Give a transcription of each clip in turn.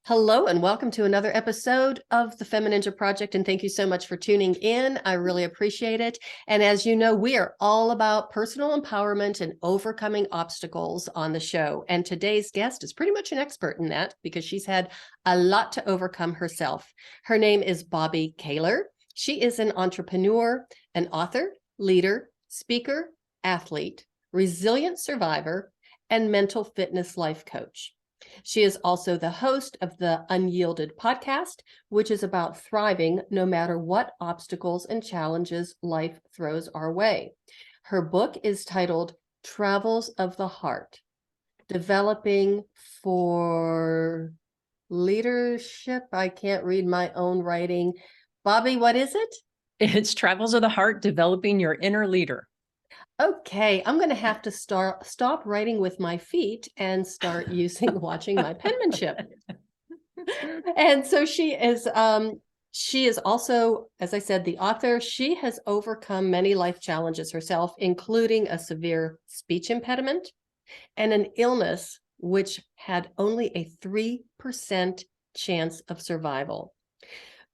Hello and welcome to another episode of the FemiNinja Project, and thank you so much for tuning in. I really appreciate it. And as you know, we are all about personal empowerment and overcoming obstacles on the show. And today's guest is pretty much an expert in that because she's had a lot to overcome herself. Her name is Bobbi Kahler. She is an entrepreneur, an author, leader, speaker, athlete, resilient survivor, and mental fitness life coach. She is also the host of the UnYielded Podcast, which is about thriving no matter what obstacles and challenges life throws our way. Her book is titled Travels of the Heart, Developing for Leadership. I can't read my own writing. Bobbi, what is it? It's Travels of the Heart, Developing Your Inner Leader. Okay, I'm going to have to stop writing with my feet and start watching my penmanship. And so she is also, as I said, the author. She has overcome many life challenges herself, including a severe speech impediment and an illness which had only a 3% chance of survival.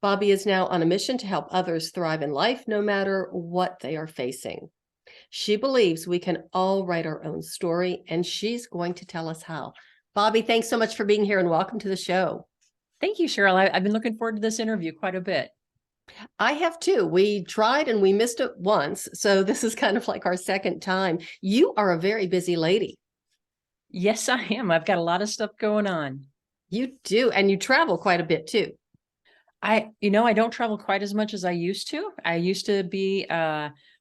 Bobbi is now on a mission to help others thrive in life, no matter what they are facing. She believes we can all write our own story, and she's going to tell us how. Bobbi, thanks so much for being here and welcome to the show. Thank you, Cheryl. I've been looking forward to this interview quite a bit. I have too. We tried and we missed it once, so this is kind of like our second time. You are a very busy lady. Yes, I am. I've got a lot of stuff going on. You do, and you travel quite a bit too. I don't travel quite as much as I used to. I used to be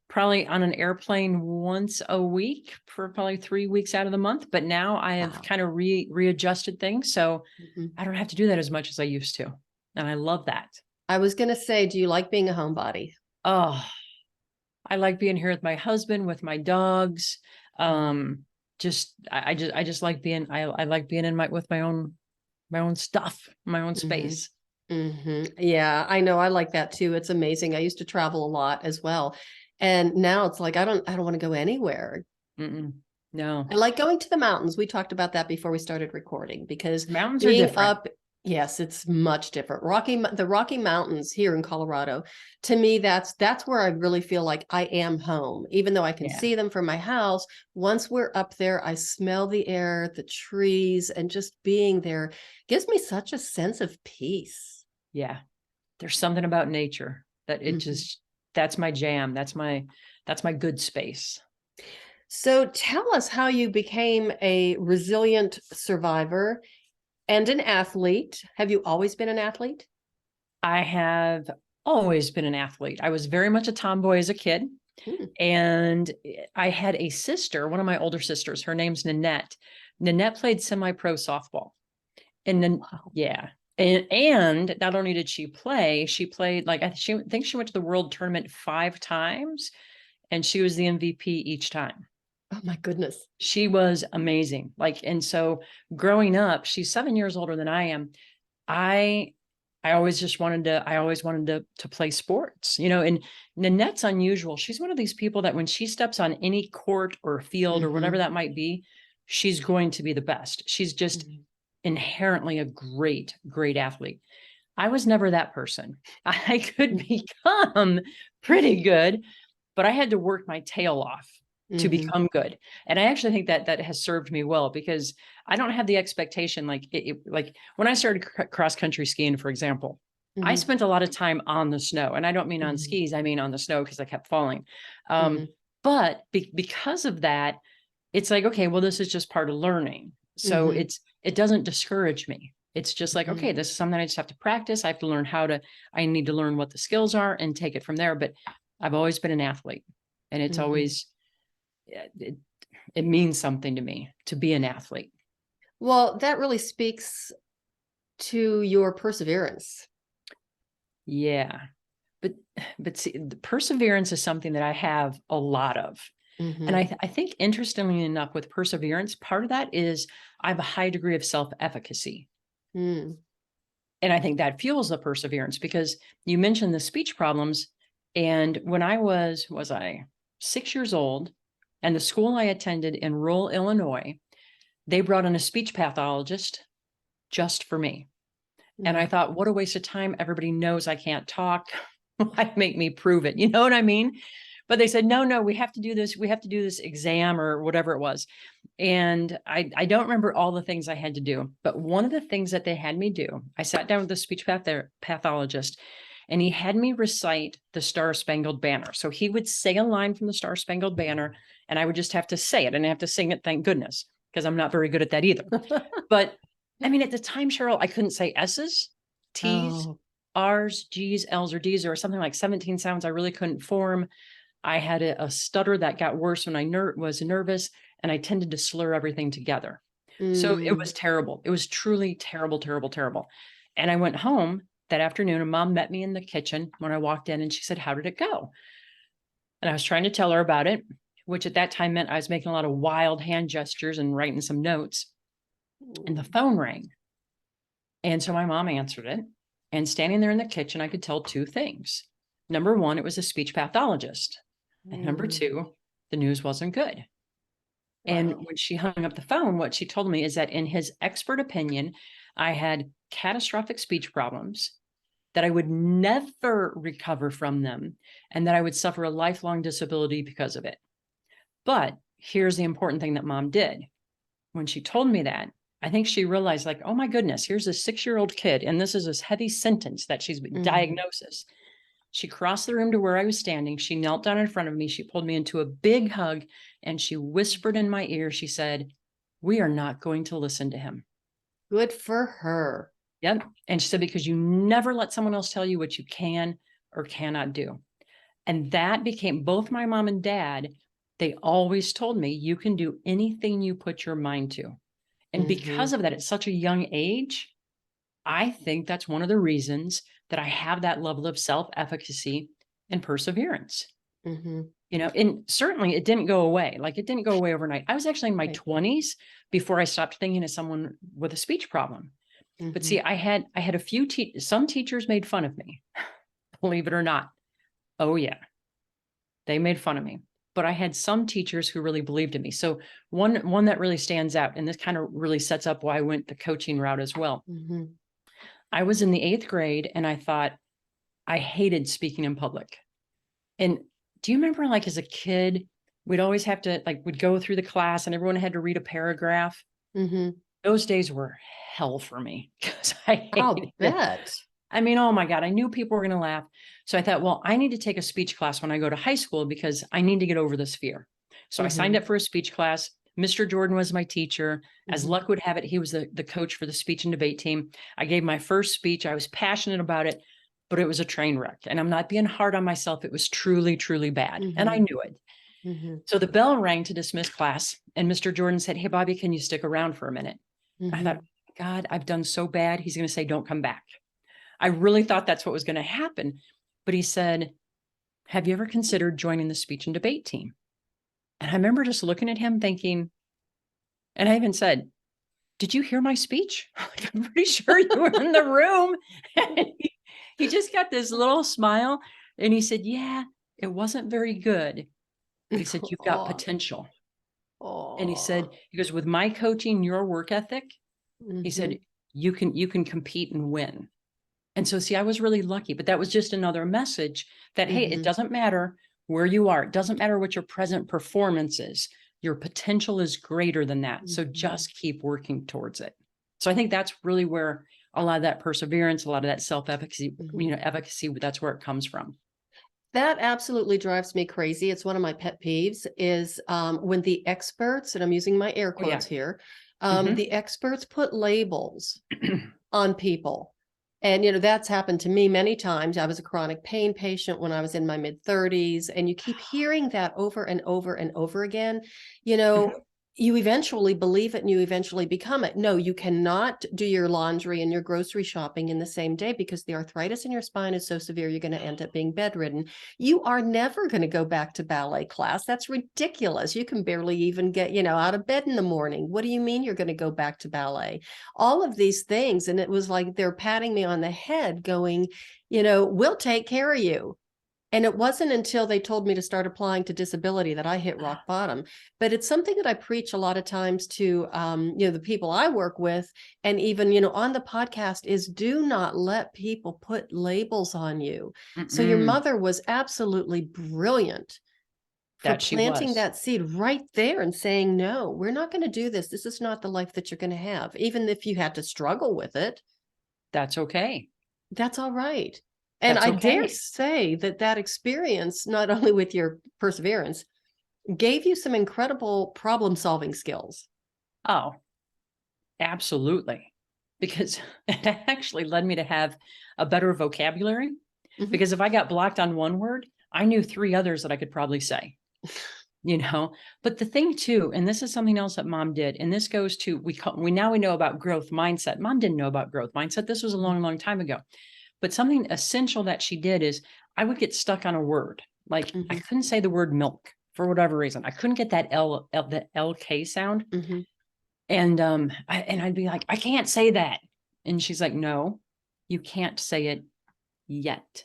probably on an airplane once a week for probably 3 weeks out of the month. But now I have kind of readjusted things. So I don't have to do that as much as I used to. And I love that. I was going to say, do you like being a homebody? Oh, I like being here with my husband, with my dogs. I just like being, I like being with my own stuff, my own space. Yeah, I know. I like that too. It's amazing. I used to travel a lot as well. And now it's like, I don't want to go anywhere. No. I like going to the mountains. We talked about that before we started recording because mountains are different. Yes, it's much different. The Rocky Mountains here in Colorado, to me, that's where I really feel like I am home, even though I can see them from my house. Once we're up there, I smell the air, the trees, and just being there gives me such a sense of peace. Yeah. There's something about nature that that's my jam. That's my good space. So tell us how you became a resilient survivor and an athlete. Have you always been an athlete? I have always been an athlete. I was very much a tomboy as a kid. And I had a sister, one of my older sisters, her name's Nanette. Nanette played semi-pro softball. And then, And not only did she played like, I think she went to the world tournament 5 times and she was the MVP each time. Oh my goodness. She was amazing. And so growing up, she's 7 years older than I am. I always wanted to play sports, and Nanette's unusual. She's one of these people that when she steps on any court or field or whatever that might be, she's going to be the best. She's just inherently a great, great athlete. I was never that person. I could become pretty good, but I had to work my tail off to become good. And I actually think that has served me well because I don't have the expectation, like when I started cross country skiing, for example, I spent a lot of time on the snow, and I don't mean on skis. I mean on the snow because I kept falling. But because of that, it's like, okay, well, this is just part of learning. So it doesn't discourage me. It's just like, okay, this is something I just have to practice. I have to learn I need to learn what the skills are and take it from there. But I've always been an athlete, and it's always, it means something to me to be an athlete. Well, that really speaks to your perseverance. Yeah. But see, the perseverance is something that I have a lot of. And I think interestingly enough, with perseverance, part of that is I have a high degree of self-efficacy. And I think that fuels the perseverance because you mentioned the speech problems. And when I was I 6 years old, and the school I attended in rural Illinois, they brought in a speech pathologist just for me. And I thought, what a waste of time. Everybody knows I can't talk. Why make me prove it? You know what I mean? But they said, no, we have to do this. We have to do this exam or whatever it was. And I don't remember all the things I had to do. But one of the things that they had me do, I sat down with the speech pathologist, and he had me recite the Star Spangled Banner. So he would say a line from the Star Spangled Banner, and I would just have to say it and I have to sing it. Thank goodness, because I'm not very good at that either. But I mean, at the time, Cheryl, I couldn't say S's, T's, R's, G's, L's, or D's. There were something like 17 sounds I really couldn't form. I had a stutter that got worse when I was nervous, and I tended to slur everything together. So it was terrible. It was truly terrible, terrible, terrible. And I went home that afternoon, and Mom met me in the kitchen when I walked in, and she said, how did it go? And I was trying to tell her about it, which at that time meant I was making a lot of wild hand gestures and writing some notes. And the phone rang. And so my mom answered it. And standing there in the kitchen, I could tell two things. Number one, it was a speech pathologist. And number two, the news wasn't good. Wow. And when she hung up the phone, what she told me is that in his expert opinion, I had catastrophic speech problems, that I would never recover from them, and that I would suffer a lifelong disability because of it. But here's the important thing that Mom did. When she told me that, I think she realized, like, oh my goodness, here's a 6-year-old kid, and this is this heavy sentence that she's diagnosis. She crossed the room to where I was standing. She knelt down in front of me. She pulled me into a big hug, and she whispered in my ear. She said, we are not going to listen to him. Good for her. Yep. And she said, because you never let someone else tell you what you can or cannot do. And that became, both my mom and dad, they always told me, you can do anything you put your mind to. And because of that, at such a young age, I think that's one of the reasons that I have that level of self-efficacy and perseverance. You know, and certainly it didn't go away. Like, it didn't go away overnight. I was actually in my 20s before I stopped thinking of someone with a speech problem. But see, I had a few some teachers made fun of me, believe it or not. Oh yeah, they made fun of me. But I had some teachers who really believed in me. So one that really stands out, and this kind of really sets up why I went the coaching route as well. I was in the 8th grade, and I thought I hated speaking in public. And do you remember, like, as a kid, we'd always have to, like, we'd go through the class and everyone had to read a paragraph. Those days were hell for me, because I hated it. I mean, oh my God, I knew people were going to laugh. So I thought, well, I need to take a speech class when I go to high school, because I need to get over this fear. So I signed up for a speech class. Mr. Jordan was my teacher. As luck would have it, he was the coach for the speech and debate team. I gave my first speech. I was passionate about it, but it was a train wreck. And I'm not being hard on myself. It was truly, truly bad. And I knew it. So the bell rang to dismiss class, and Mr. Jordan said, hey, Bobbi, can you stick around for a minute? I thought, God, I've done so bad. He's going to say, don't come back. I really thought that's what was going to happen. But he said, have you ever considered joining the speech and debate team? And I remember just looking at him thinking, and I even said, did you hear my speech? I'm pretty sure you were in the room. And he just got this little smile, and he said, yeah, it wasn't very good. But he said, you've got potential. And he said, he goes, with my coaching, your work ethic, he said, you can compete and win. And so, see, I was really lucky, but that was just another message that, hey, it doesn't matter where you are. It doesn't matter what your present performance is. Your potential is greater than that. So just keep working towards it. So I think that's really where a lot of that perseverance, a lot of that self-efficacy, efficacy, that's where it comes from. That absolutely drives me crazy. It's one of my pet peeves is when the experts, and I'm using my air quotes here, the experts put labels on people. And, that's happened to me many times. I was a chronic pain patient when I was in my mid-30s, and you keep hearing that over and over and over again. You eventually believe it and you eventually become it. No, you cannot do your laundry and your grocery shopping in the same day, because the arthritis in your spine is so severe, you're going to end up being bedridden. You are never going to go back to ballet class. That's ridiculous. You can barely even get, out of bed in the morning. What do you mean you're going to go back to ballet? All of these things. And it was like they're patting me on the head going, we'll take care of you. And it wasn't until they told me to start applying to disability that I hit rock bottom. But it's something that I preach a lot of times to, the people I work with, and even, on the podcast, is do not let people put labels on you. So your mother was absolutely brilliant for That she planting was. that seed right there and saying, no, we're not going to do this. This is not the life that you're going to have. Even if you had to struggle with it, That's okay. that's all right. And That's I dare okay. say that experience, not only with your perseverance, gave you some incredible problem solving skills. Oh, absolutely. Because it actually led me to have a better vocabulary. Mhm. Because if I got blocked on one word, I knew 3 others that I could probably say. But the thing too, and this is something else that mom did, and this goes to, we know about growth mindset. Mom didn't know about growth mindset. This was a long, long time ago. But something essential that she did is I would get stuck on a word. Like I couldn't say the word milk for whatever reason. I couldn't get that the LK sound. Mhm. And I'd be like, I can't say that. And she's like, no, you can't say it yet.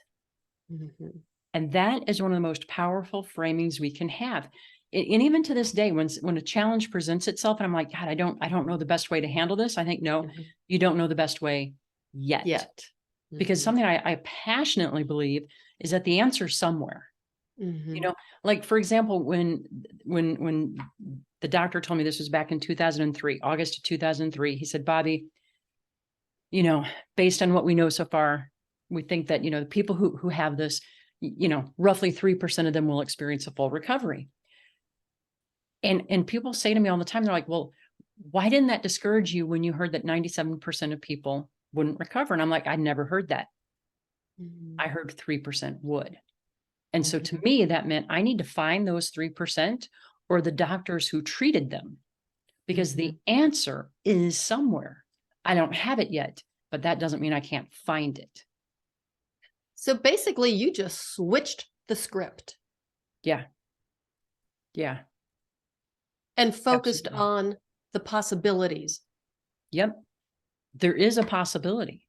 Mhm. And that is one of the most powerful framings we can have. And even to this day, when a challenge presents itself, and I'm like, God, I don't know the best way to handle this. I think, no, Mhm. you don't know the best way yet. Yet. Because Mhm. something I passionately believe is that the answer's somewhere. Mhm. Like for example, when the doctor told me, this was back in 2003, August of 2003, he said, Bobbi, based on what we know so far, we think that, the people who have this, roughly 3% of them will experience a full recovery. And people say to me all the time, they're like, well, why didn't that discourage you when you heard that 97% of people wouldn't recover? And I'm like, I never heard that. Mhm. I heard 3% would. And so Mhm. to me, that meant I need to find those 3% or the doctors who treated them, because Mhm. the answer is somewhere. I don't have it yet, but that doesn't mean I can't find it. So basically, you just switched the script Yeah. Yeah. and focused Absolutely. on the possibilities. Yep. There is a possibility.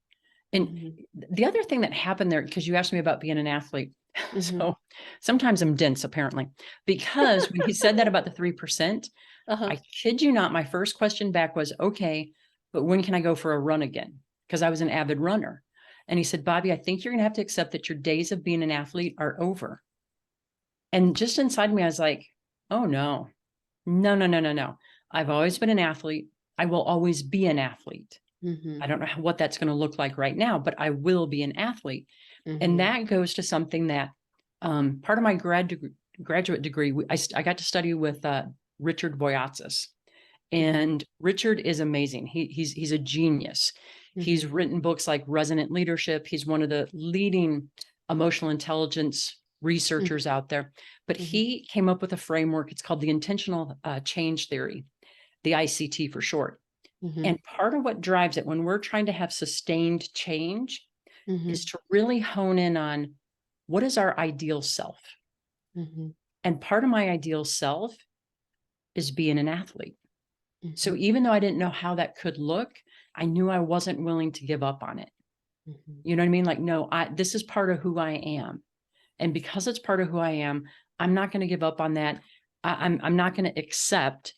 And Mhm. the other thing that happened there, because you asked me about being an athlete. Mhm. So sometimes I'm dense, apparently, because when he said that about the 3%, Uh-huh. I kid you not, my first question back was, okay, but when can I go for a run again? Because I was an avid runner. And he said, Bobbi, I think you're going to have to accept that your days of being an athlete are over. And just inside me, I was like, oh, no, no, no, no, no, no. I've always been an athlete. I will always be an athlete. Mhm. I don't know what that's going to look like right now, but I will be an athlete. And Mhm. that goes to something that part of my graduate degree, I got to study with Richard Boyatzis. Mhm. And Richard is amazing. He's a genius. He's Mhm. written books like Resonant Leadership. He's one of the leading emotional intelligence researchers out there. But Mhm. he came up with a framework. It's called the intentional change theory, the ICT for short. Mhm. And part of what drives it when we're trying to have sustained change is Mhm. to really hone in on what is our ideal self. Mhm. And part of my ideal self is being an athlete. So Mhm. even though I didn't know how that could look, I knew I wasn't willing to give up on it. Mhm. You know what I mean? Like, no, this is part of who I am. And because it's part of who I am, I'm not going to give up on that. I'm not going to accept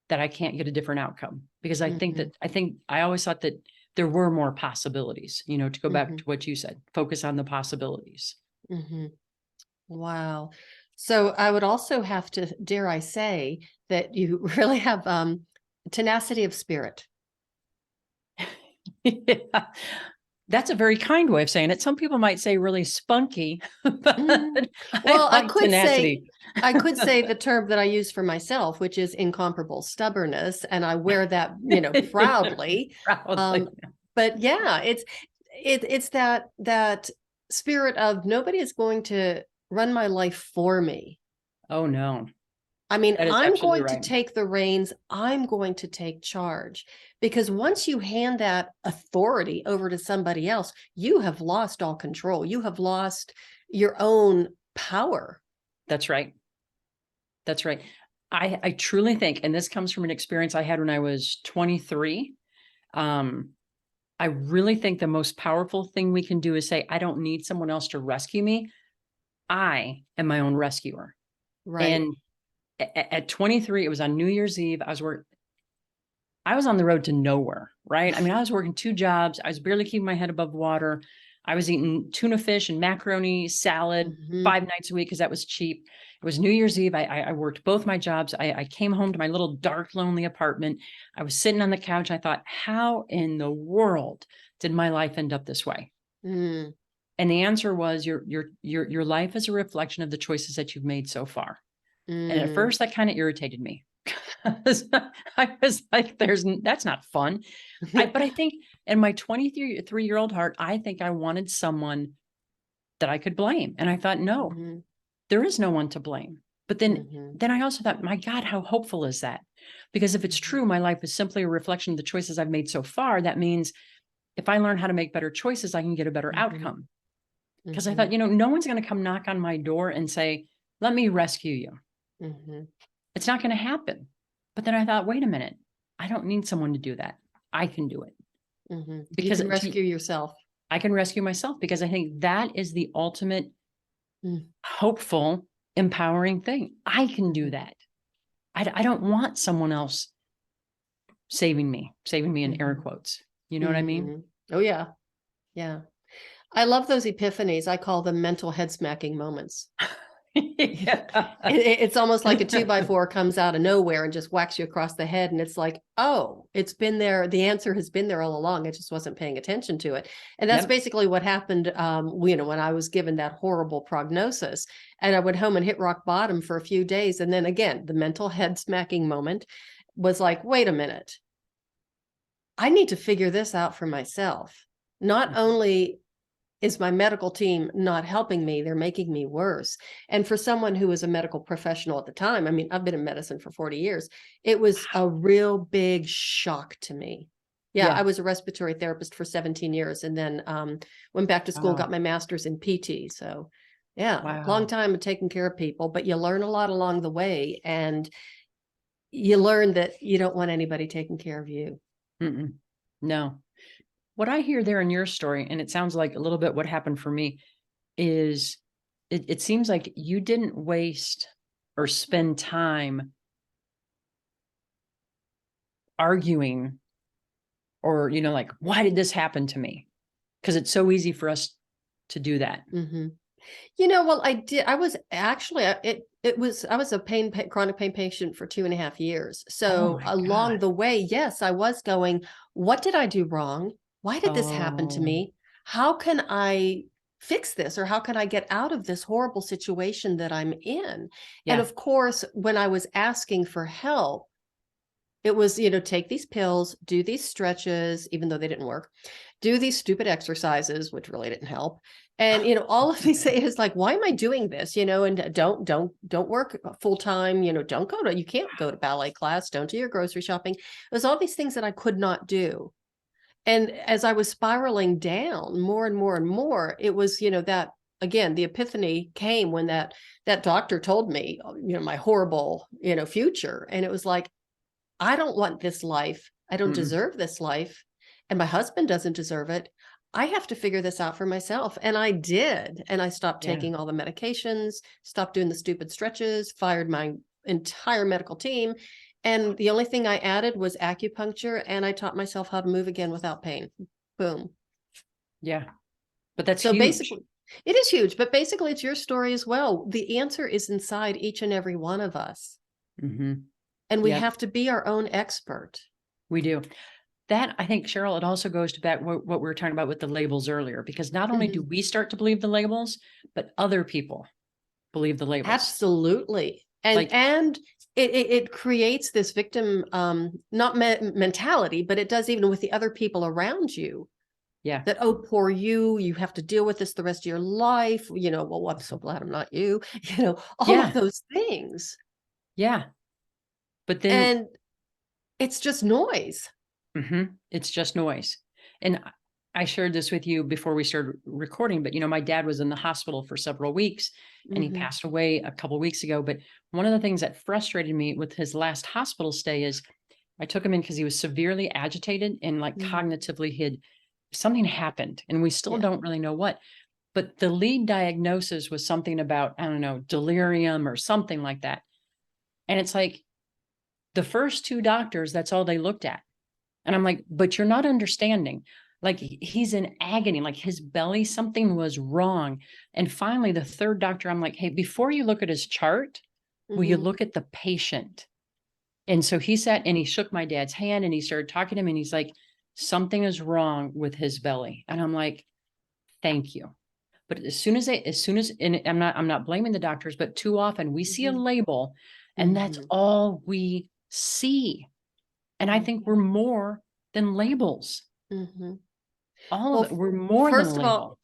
that I can't get a different outcome, because Mhm. I think I always thought that there were more possibilities, to go back to Mhm. what you said, focus on the possibilities. Mhm. Wow. So I would also have to, dare I say, that you really have tenacity of spirit. Yeah. That's a very kind way of saying it. Some people might say really spunky, Mm. but I Well, like tenacity. I could say the term that I use for myself, which is incomparable stubbornness, and I wear that, proudly. Proudly. Um, but yeah, it's that spirit of nobody is going to run my life for me. Oh no, I mean, that is I'm absolutely going to right. take the reins. I'm going to take charge, because once you hand that authority over to somebody else, you have lost all control. You have lost your own power. That's right. That's right. I truly think, and this comes from an experience I had when I was 23. Um, I really think the most powerful thing we can do is say, I don't need someone else to rescue me. I am my own rescuer. Right. And at 23, it was on New Year's Eve. I was on the road to nowhere, right? I mean, I was working 2 jobs. I was barely keeping my head above water. I was eating tuna fish and macaroni salad Mhm. 5 nights a week because that was cheap. It was New Year's Eve. I worked both my jobs. I came home to my little dark, lonely apartment. I was sitting on the couch. I thought, how in the world did my life end up this way? Mm. And the answer was your life is a reflection of the choices that you've made so far. And at Mm. first that kind of irritated me. I was like, that's not fun. But I think in my 23-year-old heart, I think I wanted someone that I could blame. And I thought, no, Mhm. there is no one to blame. But Mhm. then I also thought, my God, how hopeful is that? Because if it's Mhm. true, my life is simply a reflection of the choices I've made so far. That means if I learn how to make better choices, I can get a better Mhm. outcome. Because I thought, Mhm. no one's going to come knock on my door and say, let me rescue you. Mhm. It's not going to happen. But then I thought, wait a minute, I don't need someone to do that. I can do it Mhm. You because can rescue yourself. I can rescue myself because I think that is the ultimate Mm. hopeful, empowering thing. I can do Mhm. that. I don't want someone else saving me in air Mhm. quotes. You know what I mean? Mhm. Oh, yeah. Yeah. I love those epiphanies. I call them mental head smacking moments. Yeah. It's almost like a 2x4 comes out of nowhere and just whacks you across the head. And it's like, oh, it's been there. The answer has been there all along. I just wasn't paying attention to it. And that's Yep. basically what happened, when I was given that horrible prognosis. And I went home and hit rock bottom for a few days. And then again, the mental head smacking moment was like, wait a minute. I need to figure this out for myself. Not only is my medical team not helping me, they're making me worse. And for someone who was a medical professional at the time, I mean, I've been in medicine for 40 years, it was a real big shock to me. Yeah, I Yeah. was a respiratory therapist for 17 years and then went back to school, got Wow. my master's in PT. So yeah, long Wow. time of taking care of people, but you learn a lot along the way and you learn that you don't want anybody taking care of you. Mm-mm. No. What I hear there in your story, and it sounds like a little bit what happened for me, is it seems like you didn't waste or spend time arguing or, like, why did this happen to me? Because it's so easy for us to do that. Mhm. Well, I did. I was actually it was I was a chronic pain patient for 2.5 years. Oh So my God. along the way, yes, I was going, what did I do wrong? Why did this happen to Oh, me? How can I fix this or how can I get out of this horrible situation that I'm in? And yeah. of course, when I was asking for help, it was, take these pills, do these stretches, even though they didn't work, do these stupid exercises, which really didn't help. And, all of these things is like, why am I doing this? And don't work full time, you can't go to ballet class, don't do your grocery shopping. There's all these things that I could not do. And as I was spiraling down more and more and more, it was, that again, the epiphany came when that doctor told me, my horrible, future. And it was like, I don't want this life. I don't Mm-mm. deserve this life. And my husband doesn't deserve it. I have to figure this out for myself. And I did. And I stopped Yeah. taking all the medications, stopped doing the stupid stretches, fired my entire medical team. And the only thing I added was acupuncture. And I taught myself how to move again without pain. Boom. Yeah. But that's So huge. basically, it is huge, but basically, it's your story as well. The answer is inside each and every one of us. Mm-hmm. And we Yep. have to be our own expert. We do. That, I think, Cheryl, it also goes to back what we were talking about with the labels earlier, because not only do Mhm. we start to believe the labels, but other people believe the labels. Absolutely. And Like, and it creates this victim not mentality, but it does even with the other people around you yeah. that, oh, poor you have to deal with this the rest of your life. Well, I'm so glad I'm not you, all of Yeah. those things. Yeah. But then And it's just noise. it's just noise. And I shared this with you before we started recording, but my dad was in the hospital for several weeks and he Hmm. passed away a couple of weeks ago. But one of the things that frustrated me with his last hospital stay is I took him in because he was severely agitated and like Hmm. cognitively something happened and we still Yeah. don't really know what. but the lead diagnosis was something about, I don't know, delirium or something like that. And it's like the first two doctors, that's all they looked at. And I'm like, but you're not understanding. Like he's in agony, like his belly, something was wrong. And finally, the third doctor, I'm like, hey, before you look at his chart, will you look at the patient? And so he sat and he shook my dad's hand and he started talking to him and he's like, something is wrong with his belly. And I'm like, thank you. But and I'm not blaming the doctors, but too often we see a label and that's all we see. And I think we're more than labels. All of it. We're more than a first of label. all,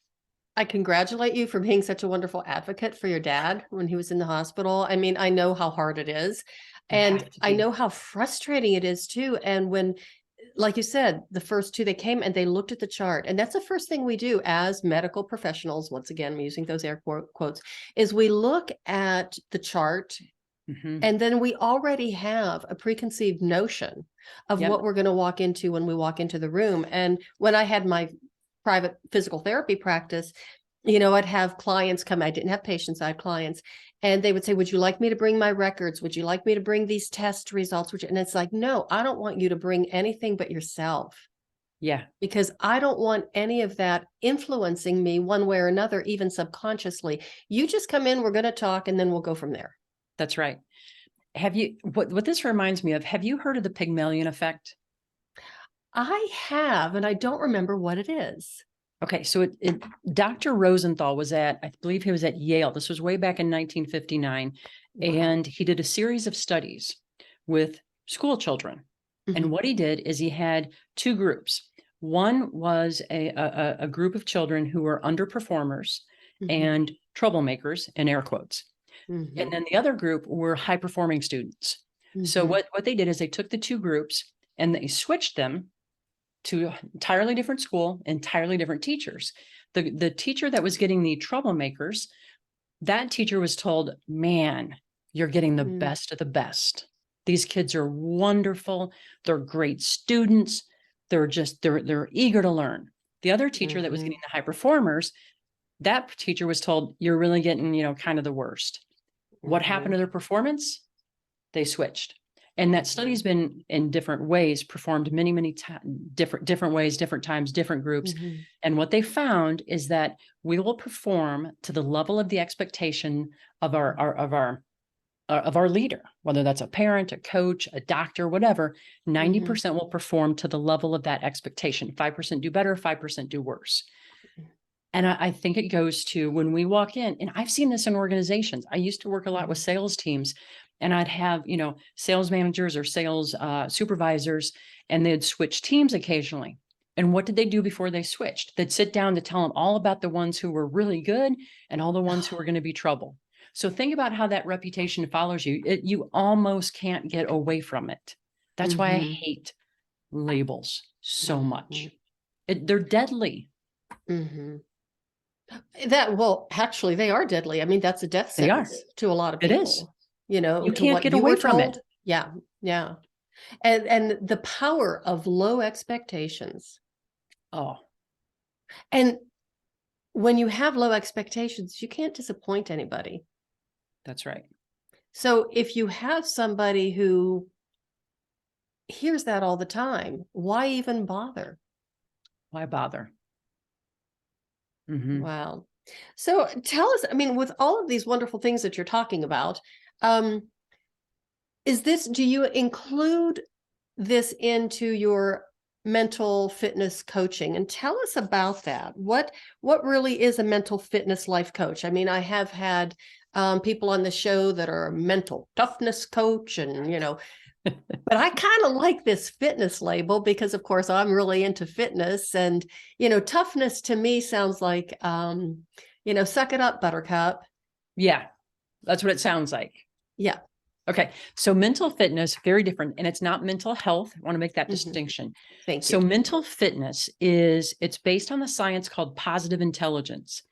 I congratulate you for being such a wonderful advocate for your dad when he was in the hospital. I mean, I know how hard it is. And I know how frustrating it is too. And when, like you said, the first two, they came and they looked at the chart. And that's the first thing we do as medical professionals. Once again, I'm using those air quotes, is we look at the chart. And then we already have a preconceived notion of what we're going to walk into when we walk into the room. And when I had my private physical therapy practice, I'd have clients come. I didn't have patients, I had clients. And they would say, would you like me to bring my records? Would you like me to bring these test results? And it's like, no, I don't want you to bring anything but yourself. Yeah. Because I don't want any of that influencing me one way or another, even subconsciously. You just come in, we're going to talk, and then we'll go from there. That's right. What this reminds me of, have you heard of the Pygmalion effect? I have, and I don't remember what it is. Okay, so Dr. Rosenthal was I believe he was at Yale. This was way back in 1959. And he did a series of studies with school children. And what he did is he had two groups. One was a group of children who were underperformers and troublemakers, in air quotes. And then the other group were high performing students. So what they did is they took the two groups and they switched them to an entirely different school, entirely different teachers. The teacher that was getting the troublemakers, that teacher was told, man, you're getting the best of the best. These kids are wonderful. They're great students. They're eager to learn. The other teacher that was getting the high performers, that teacher was told, you're really getting, kind of the worst. What happened to their performance? They switched. And that study's been in different ways, performed many, many different ways, different times, different groups. And what they found is that we will perform to the level of the expectation of our leader, whether that's a parent, a coach, a doctor, whatever. 90% will perform to the level of that expectation. 5% do better, 5% do worse. And I think it goes to when we walk in, and I've seen this in organizations. I used to work a lot with sales teams, and I'd have, sales managers or sales supervisors, and they'd switch teams occasionally. And what did they do before they switched? They'd sit down to tell them all about the ones who were really good and all the ones who were going to be trouble. So think about how that reputation follows you. You almost can't get away from it. That's why I hate labels so much. They're deadly. Actually, they are deadly. I mean, that's a death sentence to a lot of people. It is. You can't get away from it. Yeah. Yeah. And the power of low expectations. Oh. And when you have low expectations, you can't disappoint anybody. That's right. So if you have somebody who hears that all the time, why even bother? Why bother? Wow. So tell us, I mean, with all of these wonderful things that you're talking about, do you include this into your mental fitness coaching? And tell us about that. What really is a mental fitness life coach? I mean, I have had people on the show that are a mental toughness coach and, but I kind of like this fitness label because, of course, I'm really into fitness and, toughness to me sounds like, suck it up, buttercup. Yeah, that's what it sounds like. Yeah. Okay. So mental fitness, very different. And it's not mental health. I want to make that distinction. Thank you. So mental fitness it's based on the science called positive intelligence.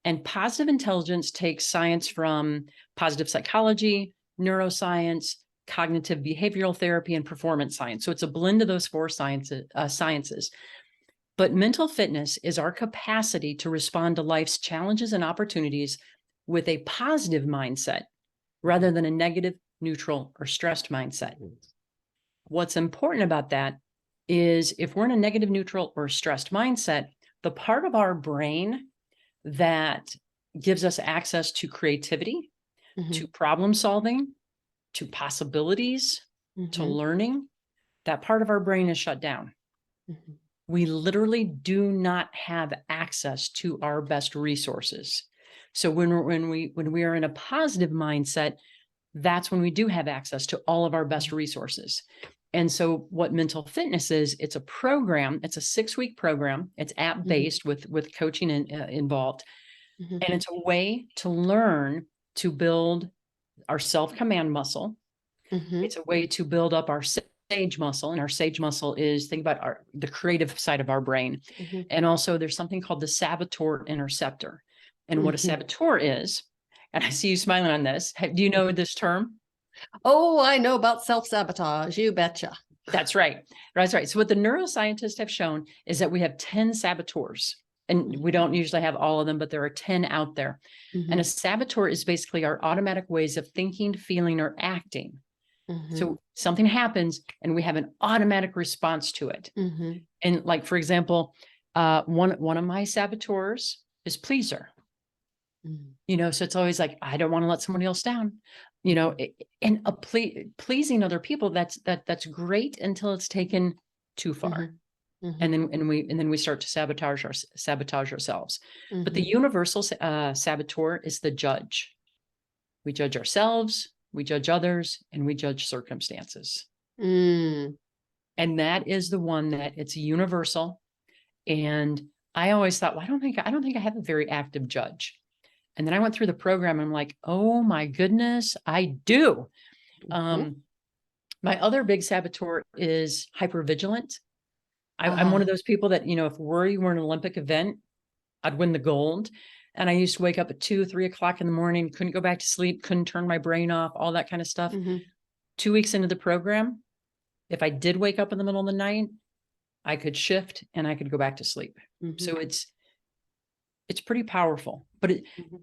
And positive intelligence takes science from positive psychology, neuroscience, cognitive behavioral therapy, and performance science. So it's a blend of those four sciences. But mental fitness is our capacity to respond to life's challenges and opportunities with a positive mindset rather than a negative, neutral, or stressed mindset. What's important about that is if we're in a negative, neutral, or stressed mindset, the part of our brain that gives us access to creativity, to problem solving, to possibilities, to learning, that part of our brain is shut down. We literally do not have access to our best resources. So when we are in a positive mindset, that's when we do have access to all of our best resources. And so what mental fitness is, it's a program, it's a 6-week program. It's app-based with coaching involved. And it's a way to learn to build our self-command muscle. It's a way to build up our sage muscle. And our sage muscle is, think about the creative side of our brain. And also there's something called the saboteur interceptor. And what a saboteur is, and I see you smiling on this. Do you know this term? Oh, I know about self-sabotage. You betcha. That's right. That's right. So what the neuroscientists have shown is that we have 10 saboteurs. And we don't usually have all of them, but there are 10 out there. And a saboteur is basically our automatic ways of thinking, feeling, or acting. So something happens and we have an automatic response to it. And like, for example, one of my saboteurs is pleaser. You know, so it's always like, I don't want to let somebody else down, you know, and pleasing other people. That's great until it's taken too far. And then we start to sabotage ourselves. But the universal saboteur is the judge. We judge ourselves, we judge others, and we judge circumstances. And that is the one that it's universal. And I always thought, well, I don't think I have a very active judge. And then I went through the program and I'm like, oh my goodness, I do. My other big saboteur is hypervigilant. I'm one of those people that, you know, if worry were an Olympic event, I'd win the gold. And I used to wake up at 2, 3 o'clock in the morning, couldn't go back to sleep, couldn't turn my brain off, all that kind of stuff. 2 weeks into the program, if I did wake up in the middle of the night, I could shift and I could go back to sleep. So it's pretty powerful. But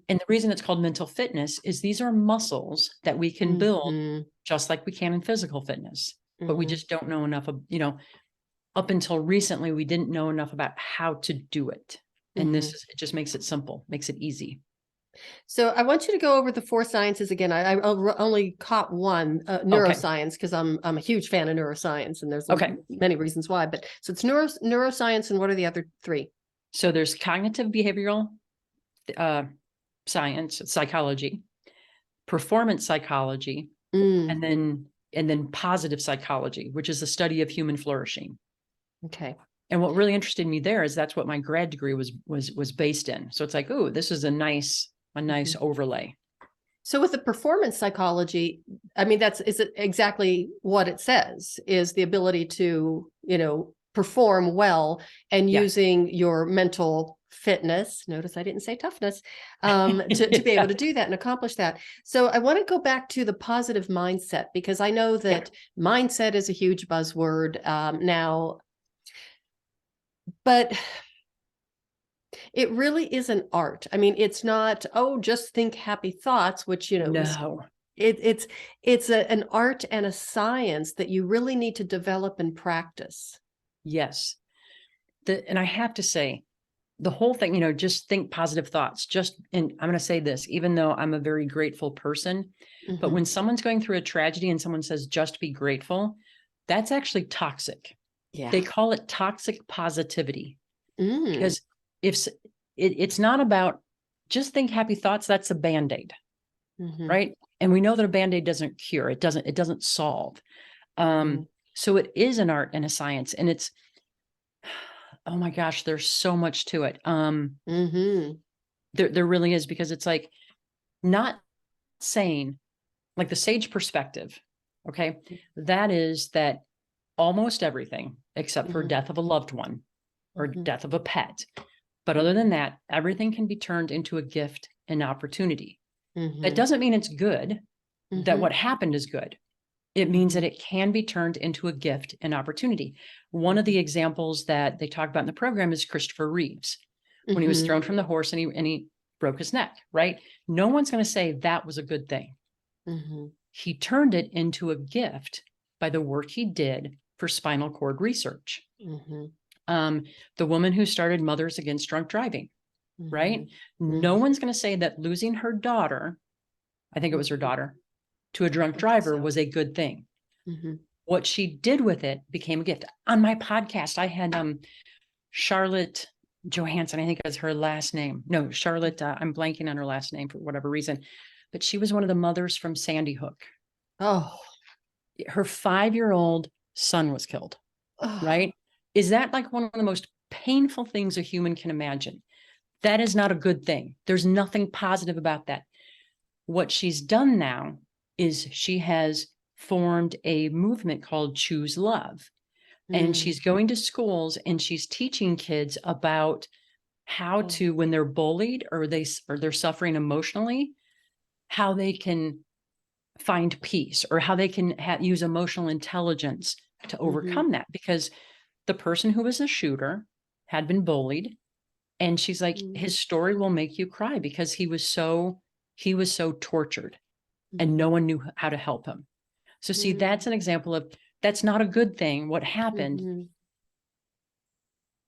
and the reason it's called mental fitness is these are muscles that we can build just like we can in physical fitness. But we just don't know enough of, you know, up until recently, we didn't know enough about how to do it. And it just makes it simple, makes it easy. So I want you to go over the 4 sciences again. I only caught one, neuroscience, because I'm a huge fan of neuroscience, and there's many reasons why. But so it's neuroscience, and what are the other 3? So there's cognitive behavioral science, psychology, performance psychology, and then positive psychology, which is the study of human flourishing. Okay. And what really interested me there is that's what my grad degree was based in. So it's like, oh, this is a nice overlay. So with the performance psychology, I mean, is it exactly what it says, is the ability to, you know, perform well and using your mental fitness. Notice I didn't say toughness, to be able to do that and accomplish that. So I want to go back to the positive mindset, because I know that mindset is a huge buzzword now. But it really is an art. I mean, it's not, oh, just think happy thoughts, which, you know, no, it's an art and a science that you really need to develop and practice. Yes. And I have to say, the whole thing, you know, just think positive thoughts. And I'm going to say this, even though I'm a very grateful person, but when someone's going through a tragedy and someone says, just be grateful, that's actually toxic. Yeah. They call it toxic positivity, because if it's not about just think happy thoughts, that's a Band-Aid, right? And we know that a Band-Aid doesn't cure. It doesn't solve. So it is an art and a science, and it's, oh my gosh, there's so much to it. There really is, because it's like not saying, like, the sage perspective. Okay. That is that almost everything except for death of a loved one or death of a pet. But other than that, everything can be turned into a gift and opportunity. That doesn't mean it's good, that what happened is good. It means that it can be turned into a gift and opportunity. One of the examples that they talk about in the program is Christopher Reeves, when he was thrown from the horse and he broke his neck, right? No one's going to say that was a good thing. He turned it into a gift by the work he did for spinal cord research. The woman who started Mothers Against Drunk Driving, right? No one's going to say that losing her daughter, I think it was her daughter, to a drunk driver was a good thing. What she did with it became a gift. On my podcast, I had Charlotte Johansson, I think is her last name. No, Charlotte, I'm blanking on her last name for whatever reason, but she was one of the mothers from Sandy Hook. Oh, her 5-year-old son was killed, right? Is that like one of the most painful things a human can imagine? That is not a good thing. There's nothing positive about that. What she's done now is she has formed a movement called Choose Love. And she's going to schools and she's teaching kids about how to, when they're bullied or they're suffering emotionally, how they can find peace or how they can use emotional intelligence to overcome that. Because the person who was a shooter had been bullied, and she's like, his story will make you cry because he was so tortured and no one knew how to help him. So see, that's an example of, that's not a good thing, what happened,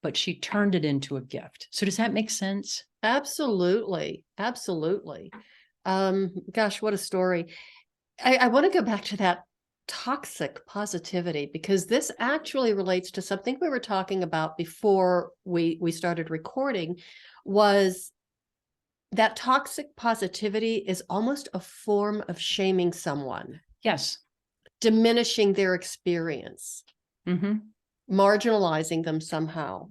but she turned it into a gift. So does that make sense? Absolutely. Absolutely. Gosh, what a story. I want to go back to that toxic positivity, because this actually relates to something we were talking about before we started recording. Was that toxic positivity is almost a form of shaming someone. Yes. Diminishing their experience, marginalizing them somehow.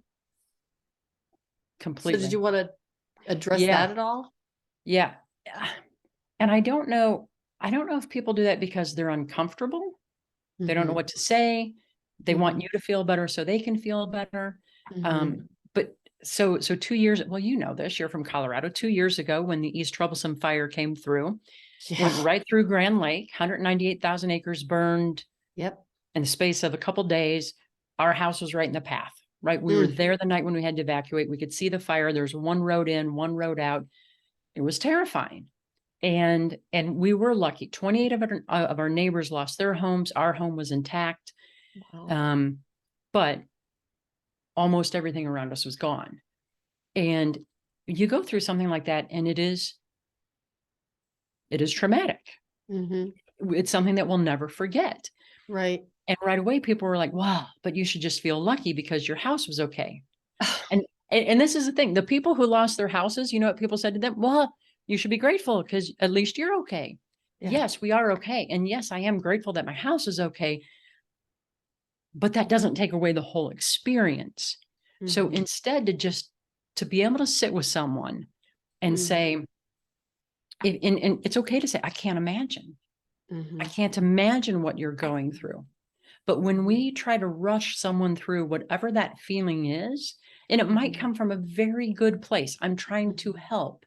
Completely. So did you want to address that at all? Yeah. And I don't know if people do that because they're uncomfortable. They don't know what to say. They want you to feel better so they can feel better. But so 2 years, well, you know this, you're from Colorado. 2 years ago, when the East Troublesome fire came through, went right through Grand Lake, 198,000 acres burned. Yep. In the space of a couple of days. Our house was right in the path, right? We were there the night when we had to evacuate. We could see the fire. There's one road in, one road out. It was terrifying. And we were lucky. 28 of our neighbors lost their homes. Our home was intact. Wow. But almost everything around us was gone. And you go through something like that, and it is traumatic. It's something that we'll never forget. Right. And right away, people were like, wow, but you should just feel lucky because your house was okay. And this is the thing. The people who lost their houses, you know what people said to them? Well, you should be grateful because at least you're okay. Yeah. Yes, we are okay. And yes, I am grateful that my house is okay. But that doesn't take away the whole experience. So instead, to be able to sit with someone and say, and it's okay to say, I can't imagine. I can't imagine what you're going through. But when we try to rush someone through whatever that feeling is, and it might come from a very good place, I'm trying to help.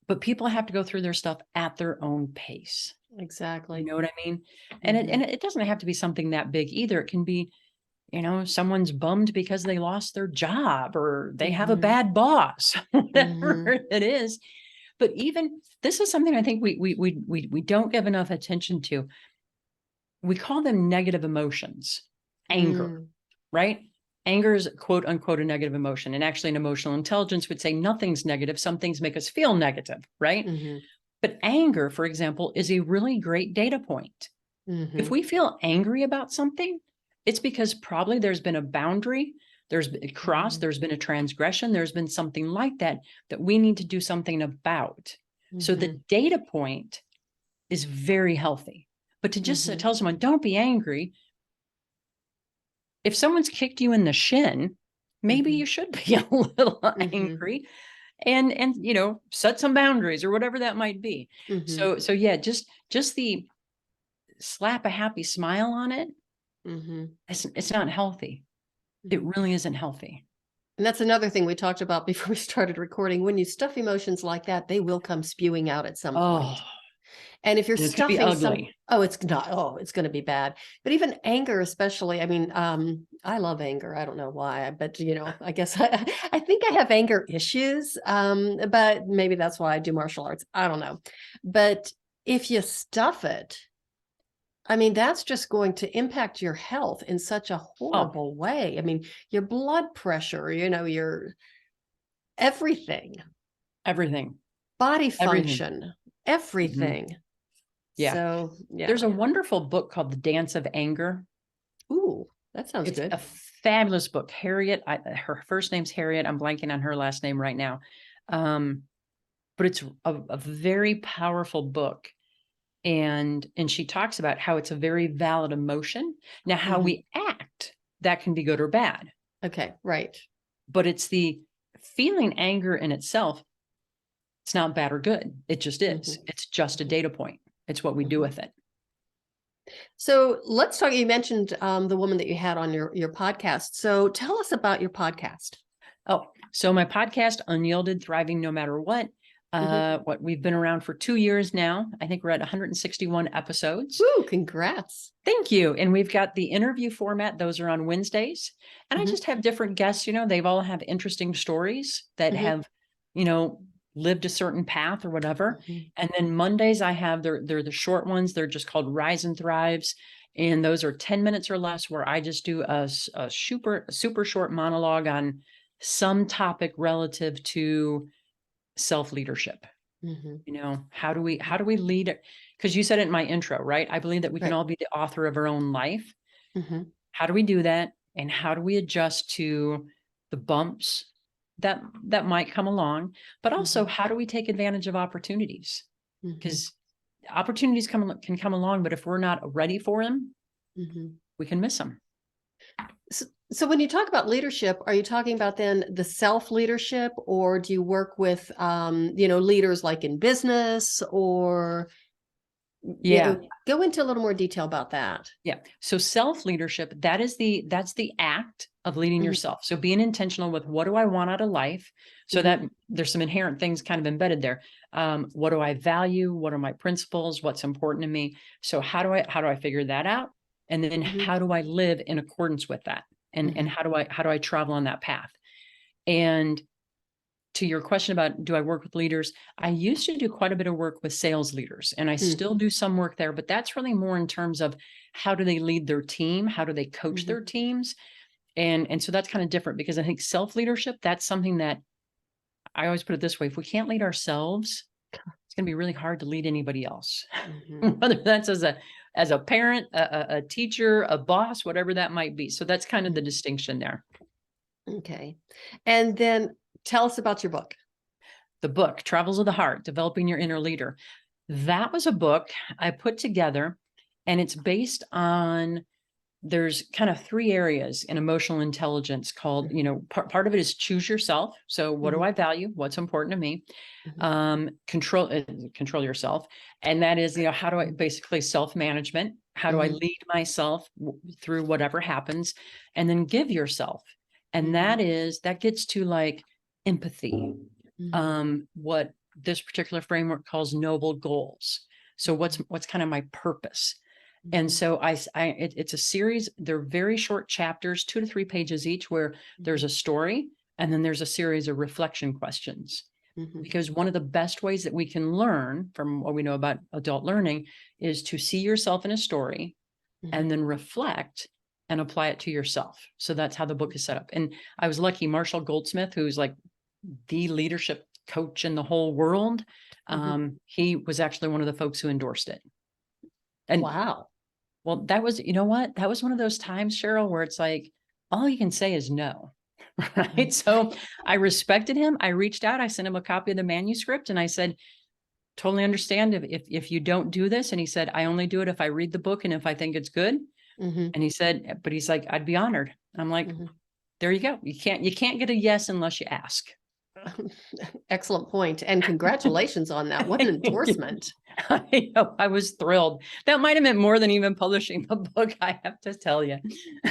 But people have to go through their stuff at their own pace. Exactly. You know what I mean? And it doesn't have to be something that big either. It can be, someone's bummed because they lost their job or they have a bad boss, whatever it is. But even this is something I think we don't give enough attention to. We call them negative emotions. Anger, right? Anger is quote unquote a negative emotion. And actually, an emotional intelligence would say nothing's negative. Some things make us feel negative, right? But anger, for example, is a really great data point. If we feel angry about something, it's because probably there's been a boundary, there's been a cross, there's been a transgression, there's been something like that we need to do something about. So the data point is very healthy. But to just tell someone, don't be angry. If someone's kicked you in the shin, maybe you should be a little angry and set some boundaries or whatever that might be. So yeah, just the slap a happy smile on it. It's not healthy. It really isn't healthy. And that's another thing we talked about before we started recording. When you stuff emotions like that, they will come spewing out at some point. And if you're And it could be stuffing some, ugly. oh, it's not, oh, it's going to be bad. But even anger, especially, I mean, I love anger. I don't know why, but I guess I think I have anger issues. But maybe that's why I do martial arts. I don't know. But if you stuff it, I mean, that's just going to impact your health in such a Oh, horrible way. I mean, your blood pressure, your everything, everything, body everything. function, Mhm. everything. Yeah. So, yeah. There's a wonderful book called The Dance of Anger. Ooh, that sounds It's a good. fabulous book. Her first name's Harriet. I'm blanking on her last name right now. Um, but it's a very powerful book. And she talks about how it's a very valid emotion. Now, how Mhm. we act, that can be good or bad, Okay, right. but it's the feeling anger in itself. It's not bad or good. It just is. Mhm, It's just a mhm, data point. It's what we do mhm. with it. So let's talk. You mentioned the woman that you had on your podcast. So tell us about your podcast. Oh, so my podcast, UnYielded, Thriving No Matter What. Mhm. What we've been around for 2 years now. I think we're at 161 episodes. Woo, congrats. Thank you. And we've got the interview format. Those are on Wednesdays. And I Mhm, just have different guests, they've all have interesting stories that mhm, have, lived a certain path or whatever. mhm, And then Mondays I have they're the short ones. They're just called Rise and Thrives. And those are 10 minutes or less where I just do a super short monologue on some topic relative to self-leadership. mhm, How do we lead it? Because you said it in my intro, right? I believe that we can right. all be the author of our own life. Mhm, How do we do that? And how do we adjust to the bumps that might come along? But also, mhm, how do we take advantage of opportunities? mhm, Because opportunities can come along, but if we're not ready for them, mhm. we can miss them. So when you talk about leadership, are you talking about then the self leadership, or do you work with leaders like in business, or Yeah. go into a little more detail about that? Yeah. So self-leadership, that's the act of leading Mhm, yourself. So being intentional with what do I want out of life? So mhm, that there's some inherent things kind of embedded there. What do I value? What are my principles? What's important to me? So how do I figure that out? And then mhm, how do I live in accordance with that? And mhm, how do I travel on that path? And to your question about do I work with leaders, I used to do quite a bit of work with sales leaders, and I mm, still do some work there, but that's really more in terms of how do they lead their team? How do they coach mhm. their teams? And so that's kind of different because I think self-leadership, that's something that I always put it this way. If we can't lead ourselves, it's going to be really hard to lead anybody else. Mhm. Whether that's as a parent, a teacher, a boss, whatever that might be. So that's kind of the Mhm. distinction there. Okay. And then tell us about your book. The book, Travels of the Heart, Developing Your Inner Leader. That was a book I put together, and it's based on there's kind of three areas in emotional intelligence called, Mhm, part of it is choose yourself. So what do mhm, I value? What's important to me? mhm, Control yourself. And that is, how do I basically self-management? How do I mhm, lead myself through whatever happens? And then give yourself. And mhm, that gets to like empathy, mhm, what this particular framework calls noble goals. So mhm, what's kind of my purpose? And mhm, so it's a series. They're very short chapters, 2 to 3 pages each, where there's mhm, a story and then there's a series of reflection questions. mhm, Because one of the best ways that we can learn from what we know about adult learning is to see yourself in a story mhm, and then reflect and apply it to yourself. So that's how the book is set up. And I was lucky, Marshall Goldsmith, who's like the leadership coach in the whole world. mhm. He was actually one of the folks who endorsed it. And Wow. well, that was, you know what? That was one of those times, Cheryl, where it's like, all you can say is no. Right. So I respected him. I reached out, I sent him a copy of the manuscript and I said, totally understand if you don't do this. And he said, I only do it if I read the book and if I think it's good. Mhm, And he said, but he's like, I'd be honored. I'm like, mhm. there you go. You can't get a yes unless you ask. Excellent point. And congratulations on that. What an endorsement. I know, I was thrilled. That might have meant more than even publishing the book, I have to tell you.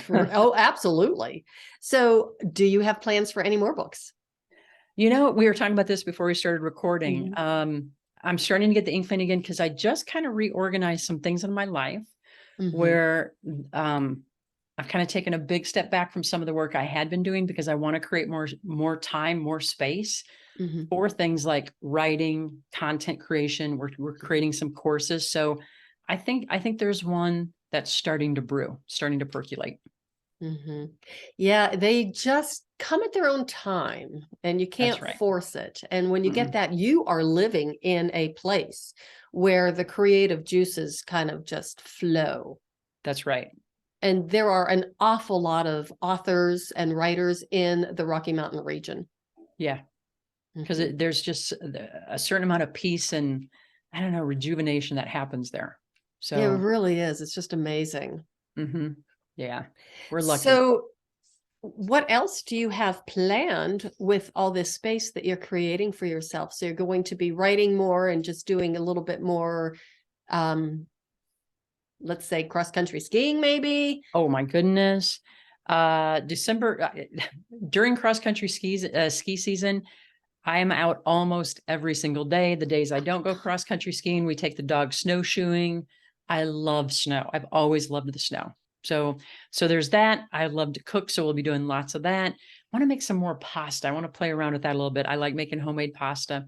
Oh, absolutely. So do you have plans for any more books? We were talking about this before we started recording. Mhm, I'm starting to get the inkling again because I just kind of reorganized some things in my life Mhm. where I've kind of taken a big step back from some of the work I had been doing because I want to create more time, more space Mhm. for things like writing, content creation. We're creating some courses. So I think there's one that's starting to brew, starting to percolate. Mhm. Yeah, they just come at their own time and you That's can't right. force it. And when you get Mm-mm. that, you are living in a place where the creative juices kind of just flow. That's right. And there are an awful lot of authors and writers in the Rocky Mountain region. Yeah. Because Mhm. there's just a certain amount of peace and, I don't know, rejuvenation that happens there. It So, really is. It's just amazing. mhm. Yeah, we're lucky. So, what else do you have planned with all this space that you're creating for yourself? So, you're going to be writing more and just doing a little bit more, um, let's say, cross country skiing, maybe? Oh my goodness. December during cross country ski season, I am out almost every single day. The days I don't go cross country skiing, we take the dog snowshoeing. I love snow. I've always loved the snow. So there's that. I love to cook, so we'll be doing lots of that. I want to make some more pasta. I want to play around with that a little bit. I like making homemade pasta.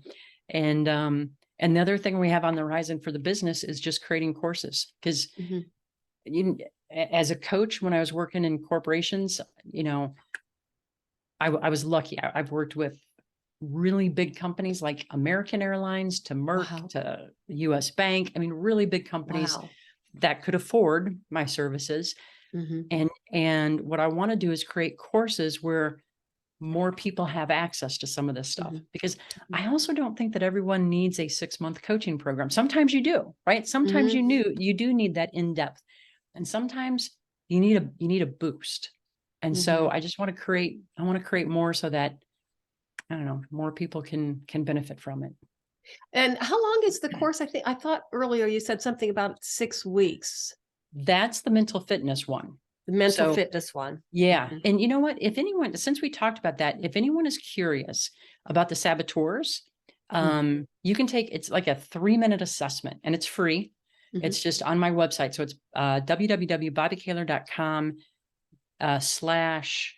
And the other thing we have on the horizon for the business is just creating courses because Mhm. as a coach, when I was working in corporations, I was lucky. I've worked with really big companies like American Airlines to Merck Wow. to US Bank. I mean, really big companies Wow. that could afford my services. Mhm. And what I want to do is create courses where more people have access to some of this stuff Mhm. because Mhm. I also don't think that everyone needs a 6-month coaching program. Sometimes you do, right? Sometimes Mhm. you do need that in depth, and sometimes you need a boost. And so Mhm. I want to create more so that I don't know, more people can benefit from it. And how long is the course? I thought earlier you said something about 6 weeks, That's the mental fitness one. the mental So fitness one. yeah. Mhm. And you know what? If anyone, since we talked about that, if anyone is curious about the saboteurs, Mhm. you can take, it's like a 3-minute assessment and it's free. Mhm. It's just on my website. So it's www.bobbikahler.com slash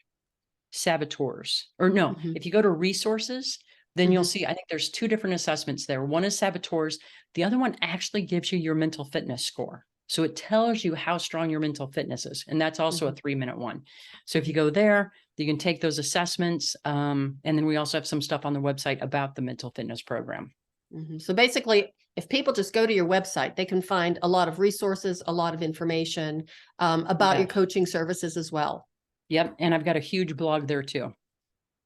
saboteurs. Or no, Mhm. if you go to resources, then you'll Mhm. see, I think there's 2 different assessments there. One is saboteurs. The other one actually gives you your mental fitness score. So it tells you how strong your mental fitness is. And that's also a Mhm. 3-minute one. So if you Mhm. go there, you can take those assessments. And then we also have some stuff on the website about the mental fitness program. Mhm. So basically, if people just go to your website, they can find a lot of resources, a lot of information about your Yeah. coaching services as well. Yep. And I've got a huge blog there too.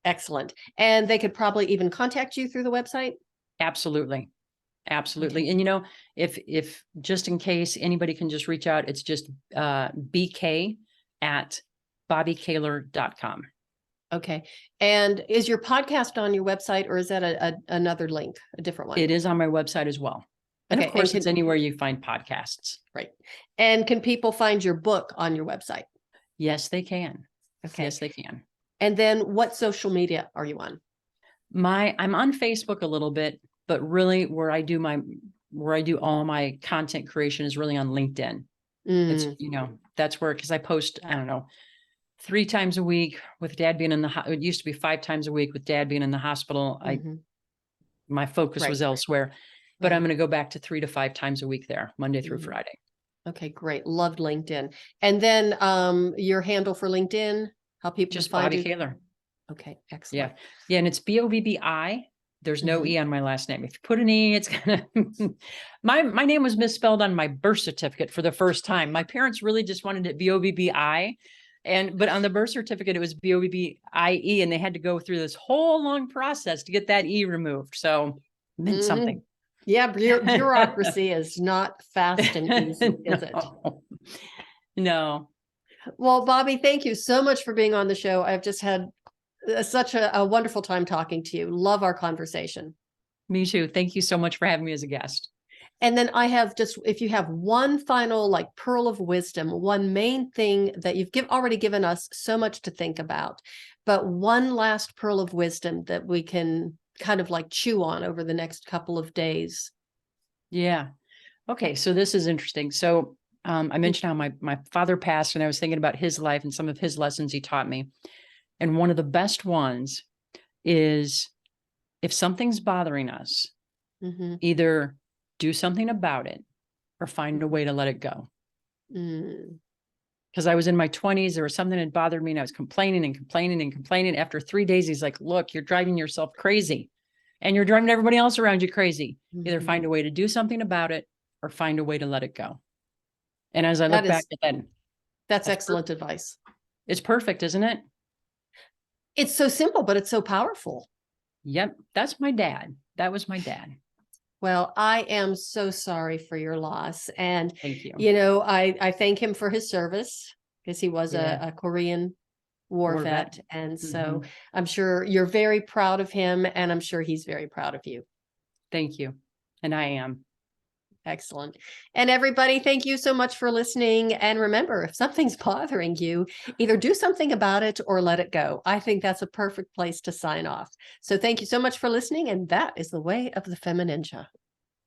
Excellent. And they could probably even contact you through the website. Absolutely. Okay. Absolutely. And if just in case anybody can just reach out, it's just BK at bobbikahler.com. Okay. And is your podcast on your website or is that another link, a different one? It is on my website as well. And of Okay. And course, it's anywhere you find podcasts. right. And can people find your book on your website? Yes, they can. Okay. Yes, they can. And then what social media are you on? I'm on Facebook a little bit, but really where I do all my content creation is really on LinkedIn. It's, Mm, that's where, because I post, I don't know, 3 times a week with dad being in it used to be 5 times a week with dad being in the hospital. mhm. My focus was Right. elsewhere, but I'm Right. going to go back to 3 to 5 times a week there, Monday through Mhm. Friday. Okay, great. Loved LinkedIn. And then your handle for LinkedIn, how people can Just find Bobbi you. Kahler. Okay, Yeah. excellent. Yeah. And it's Bobbi. There's no Mhm. E on my last name. If you put an E, it's gonna my name was misspelled on my birth certificate for the first time. My parents really just wanted it Bobbi. But on the birth certificate, it was Bobbie, and they had to go through this whole long process to get that E removed. So it meant Mhm. something. Yeah, bureaucracy is not fast and easy, is it? No. No. Well, Bobbi, thank you so much for being on the show. I've just had such a wonderful time talking to you. Love our conversation. Me too. Thank you so much for having me as a guest. And then I have just, if you have one final like pearl of wisdom, one main thing that you've already given us so much to think about, but one last pearl of wisdom that we can kind of like chew on over the next couple of days. Yeah. Okay. So this is interesting. So I mentioned how my father passed, and I was thinking about his life and some of his lessons he taught me. And one of the best ones is, if something's bothering us, Mm-hmm. either do something about it or find a way to let it go. Mm. Because I was in my 20s, there was something that bothered me, and I was complaining and complaining and complaining. After 3 days, he's like, look, you're driving yourself crazy, and you're driving everybody else around you crazy. Either Mhm. find a way to do something about it or find a way to let it go. And as I That look back is, at that, that's that's excellent advice. it's perfect, isn't it? It's so simple, but it's so powerful. Yep. That's my dad. That was my dad. Well, I am so sorry for your loss. And, Thank you. I thank him for his service, because he was Yeah. a Korean War War vet. vet. And so Mhm. I'm sure you're very proud of him, and I'm sure he's very proud of you. Thank you. And I am. Excellent. And everybody, thank you so much for listening. And remember, if something's bothering you, either do something about it or let it go. I think that's a perfect place to sign off. So thank you so much for listening. And that is the way of the FemiNinja.